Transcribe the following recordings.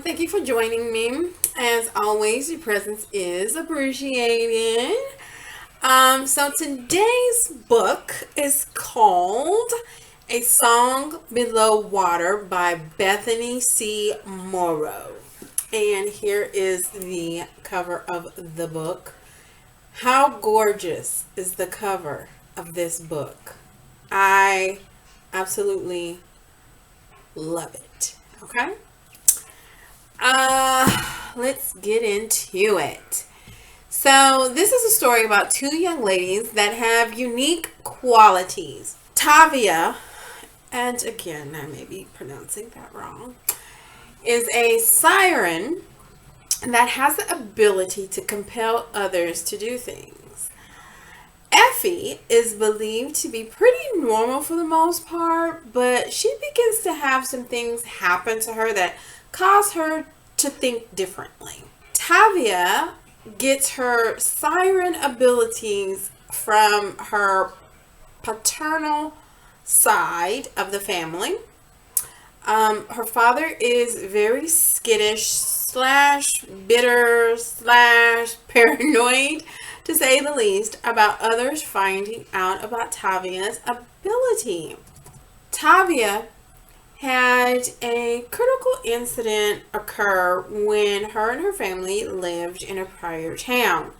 Thank you for joining me. As always, your presence is appreciated. So today's book is called A Song Below Water by Bethany C. Morrow. And here is the cover of the book. How gorgeous is the cover of this book? I absolutely love it. Okay? Let's get into it. So this is a story about two young ladies that have unique qualities. Tavia, and again, I may be pronouncing that wrong, is a siren that has the ability to compel others to do things. Effie is believed to be pretty normal for the most part, but she begins to have some things happen to her that cause her to think differently. Tavia gets her siren abilities from her paternal side of the family. Her father is very skittish slash bitter slash paranoid, to say the least, about others finding out about Tavia's ability. Tavia had a critical incident occur when her and her family lived in a prior town.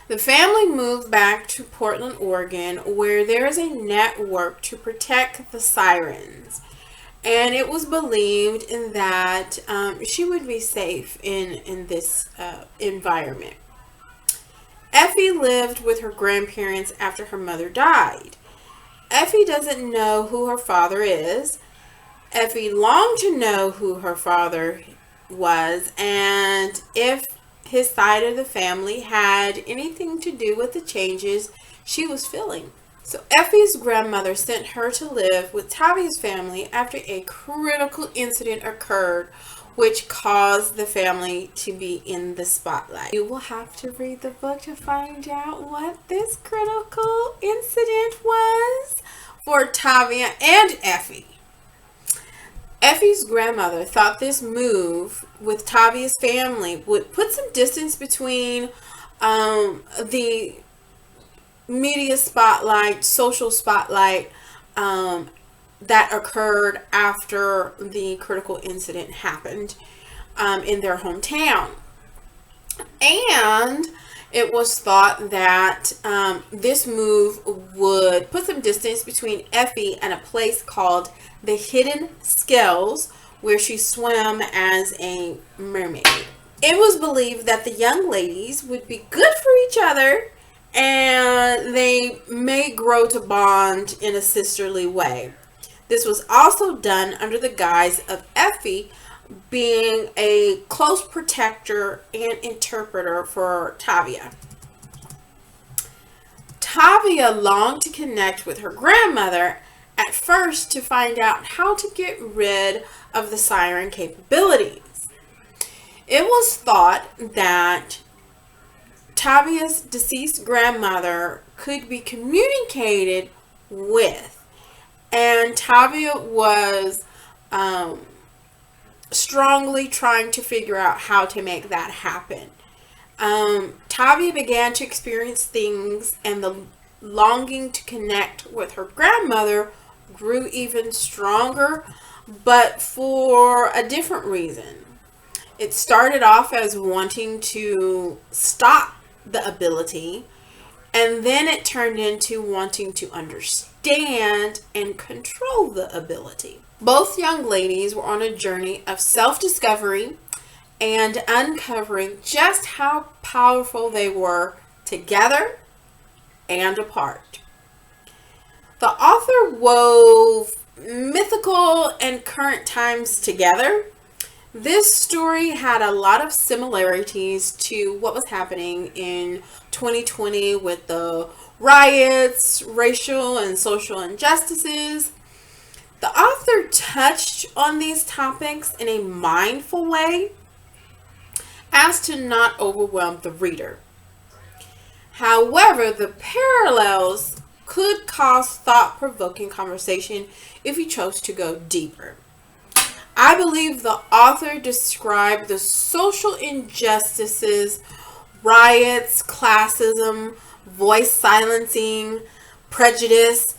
The family moved back to Portland, Oregon, where there is a network to protect the sirens. And it was believed that she would be safe in this environment. Effie lived with her grandparents after her mother died. Effie doesn't know who her father is. Effie longed to know who her father was and if his side of the family had anything to do with the changes she was feeling. So Effie's grandmother sent her to live with Tavia's family after a critical incident occurred which caused the family to be in the spotlight. You will have to read the book to find out what this critical incident was for Tavia and Effie. Effie's grandmother thought this move with Tavia's family would put some distance between the media spotlight, social spotlight that occurred after the critical incident happened in their hometown. And it was thought that this move would put some distance between Effie and a place called the Hidden Scales, where she swam as a mermaid. It was believed that the young ladies would be good for each other and they may grow to bond in a sisterly way. This was also done under the guise of Effie being a close protector and interpreter for Tavia. Tavia longed to connect with her grandmother at first to find out how to get rid of the siren capabilities. It was thought that Tavia's deceased grandmother could be communicated with, and Tavia was strongly trying to figure out how to make that happen. Tavia began to experience things, and the longing to connect with her grandmother grew even stronger, but for a different reason. It started off as wanting to stop the ability, and then it turned into wanting to understand and control the ability. Both young ladies were on a journey of self-discovery and uncovering just how powerful they were together and apart. The author wove mythical and current times together. This story had a lot of similarities to what was happening in 2020 with the riots, racial and social injustices. The author touched on these topics in a mindful way as to not overwhelm the reader. However, the parallels could cause thought-provoking conversation if you chose to go deeper. I believe the author described the social injustices, riots, classism, voice silencing, prejudice,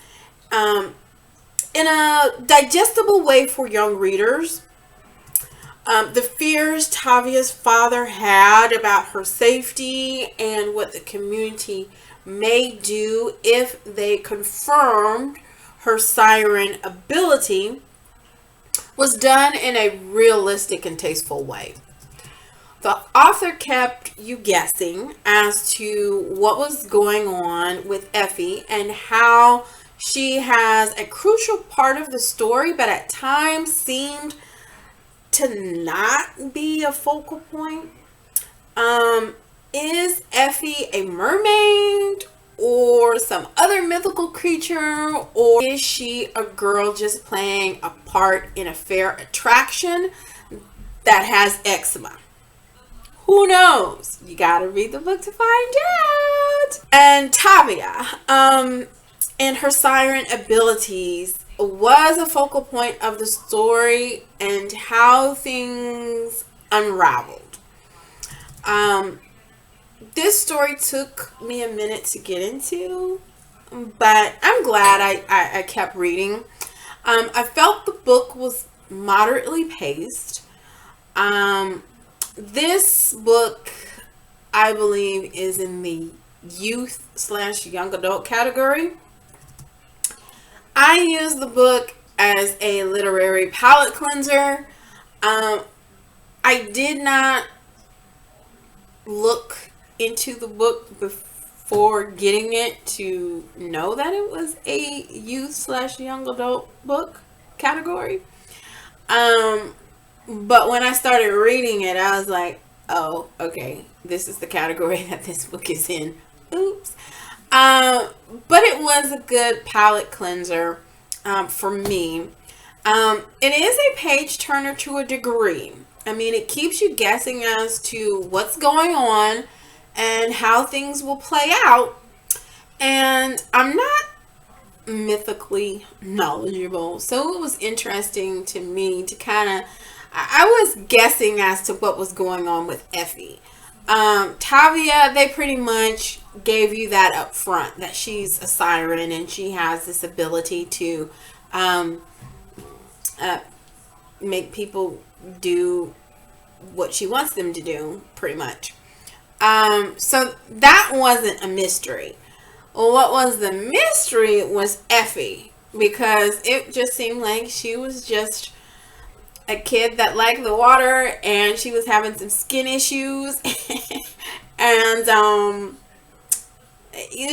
in a digestible way for young readers. The fears Tavia's father had about her safety and what the community may do if they confirmed her siren ability was done in a realistic and tasteful way. The author kept you guessing as to what was going on with Effie and how she has a crucial part of the story, but at times seemed to not be a focal point. Is Effie a mermaid or some other mythical creature, or is she a girl just playing a part in a fair attraction that has eczema? Who knows? You gotta read the book to find out. And Tavia, and her siren abilities was a focal point of the story and how things unraveled. This story took me a minute to get into, but I'm glad I kept reading. I felt the book was moderately paced. This book, I believe, is in the youth/young adult category. I use the book as a literary palate cleanser. I did not look into the book before getting it to know that it was a youth/young adult book category. But when I started reading it, I was like, oh, okay, this is the category that this book is in. Oops. But it was a good palate cleanser for me. It is a page turner to a degree. I mean, it keeps you guessing as to what's going on and how things will play out. And I'm not mythically knowledgeable, so it was interesting to me to kind of, I was guessing as to what was going on with Effie. Tavia, they pretty much gave you that up front, that she's a siren and she has this ability to make people do what she wants them to do, pretty much. So that wasn't a mystery. What was the mystery was Effie, because it just seemed like she was just a kid that liked the water and she was having some skin issues and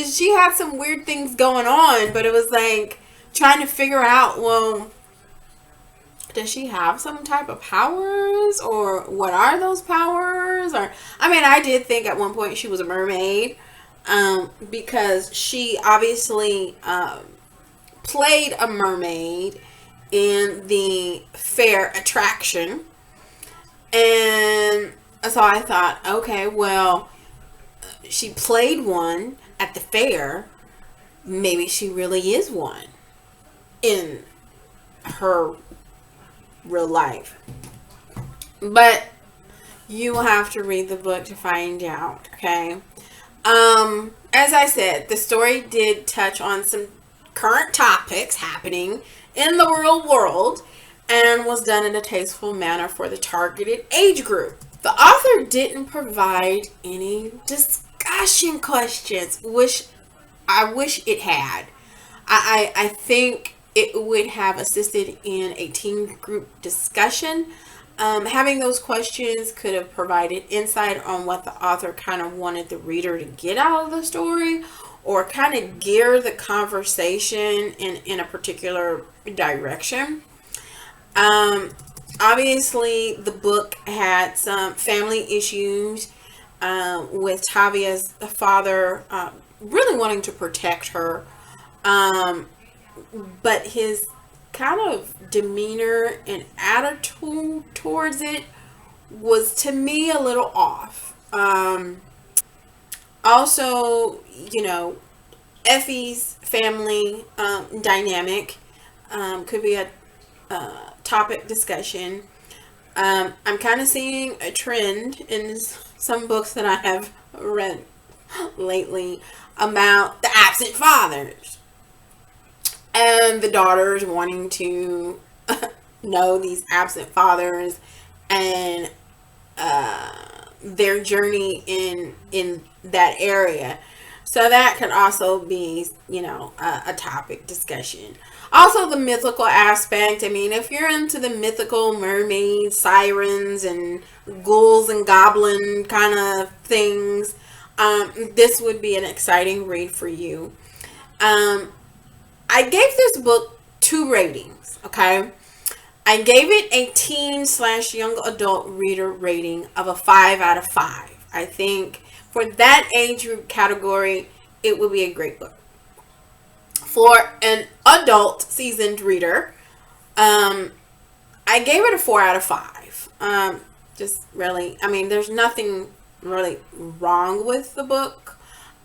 she had some weird things going on, but it was like trying to figure out, well, does she have some type of powers, or what are those powers? Or, I mean, I did think at one point she was a mermaid, because she obviously played a mermaid in the fair attraction. And so I thought, okay, well, she played one at the fair. Maybe she really is one in her real life. But you have to read the book to find out, okay? As I said, the story did touch on some current topics happening in the real world and was done in a tasteful manner for the targeted age group. The author didn't provide any discussion questions, which I wish it had. I think it would have assisted in a teen group discussion. Having those questions could have provided insight on what the author kind of wanted the reader to get out of the story, or kind of gear the conversation in a particular direction. Obviously, the book had some family issues with Tavia's father really wanting to protect her, but his kind of demeanor and attitude towards it was, to me, a little off. Also, you know, Effie's family dynamic could be a topic discussion. I'm kind of seeing a trend in some books that I have read lately about the absent fathers and the daughters wanting to know these absent fathers and their journey in that area. So that could also be, a topic discussion. Also, the mythical aspect. I mean, if you're into the mythical mermaids, sirens, and ghouls and goblin kind of things, this would be an exciting read for you. I gave this book 2 ratings, okay? I gave it a teen/young adult reader rating of a 5 out of 5. I think for that age group category, it would be a great book. For an adult seasoned reader, I gave it a 4 out of 5. There's nothing really wrong with the book.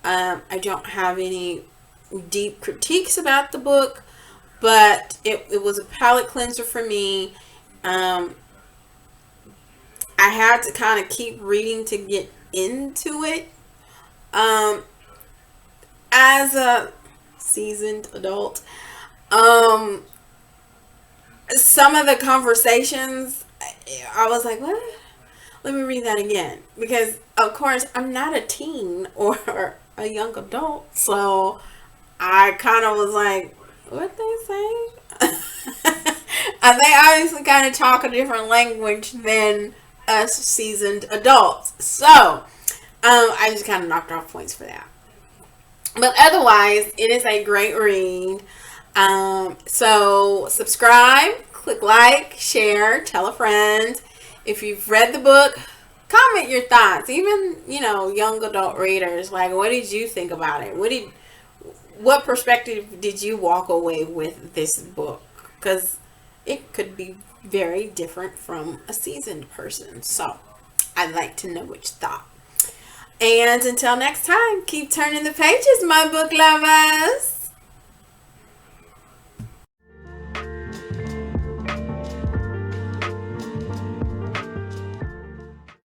I don't have any deep critiques about the book, but it was a palate cleanser for me. I had to kind of keep reading to get into it. As a seasoned adult, some of the conversations, I was like, what? Let me read that again. Because, of course, I'm not a teen or a young adult. So I kind of was like, what they say? And they obviously kind of talk a different language than us seasoned adults. So I just kind of knocked off points for that. But otherwise, it is a great read. So subscribe, click like, share, tell a friend. If you've read the book, comment your thoughts. Even, young adult readers, like, what did you think about it? What perspective did you walk away with this book? Because it could be very different from a seasoned person. So I'd like to know what you thought. And until next time, keep turning the pages, my book lovers.